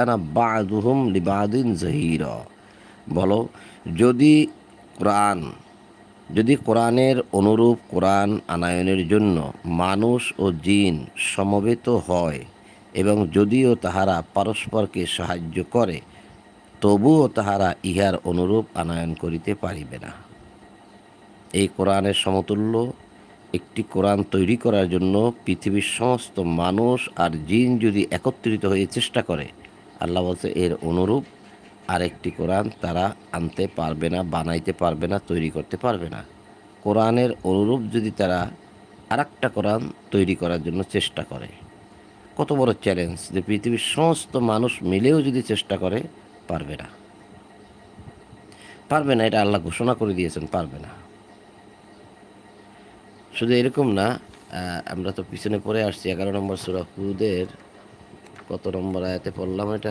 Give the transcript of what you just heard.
কানা বা'দুহুম লিবা'দিন যহিরা। বলো, যদি কোরআন যদি কোরআনের অনুরূপ কোরআন আনায়নের জন্য মানুষ ও জিন সমবেত হয় এবং যদিও তাহারা পরস্পরকে সাহায্য করে, তবুও তাহারা ইহার অনুরূপ আনায়ন করিতে পারিবে না। এই কোরআনের সমতুল্য একটি কোরআন তৈরি করার জন্য পৃথিবীর সমস্ত মানুষ আর জিন যদি একত্রিত হয়ে চেষ্টা করে, আল্লাহ বলছে এর অনুরূপ আরেকটি কোরআন তারা আনতে পারবে না, বানাইতে পারবে না, তৈরি করতে পারবে না। কোরআনের অনুরূপ যদি তারা আরেকটা কোরআন তৈরি করার জন্য চেষ্টা করে, কত বড় চ্যালেঞ্জ! যে পৃথিবীর সমস্ত মানুষ মিলেও যদি চেষ্টা করে, পারবে না। পারবে না, এটা আল্লাহ ঘোষণা করে দিয়েছেন, পারবে না। শুধু এরকম না, আমরা তো পিছনে পড়ে আসছি 11 নম্বর সূরা হুদের কত নম্বর আয়াতে পড়লাম এটা?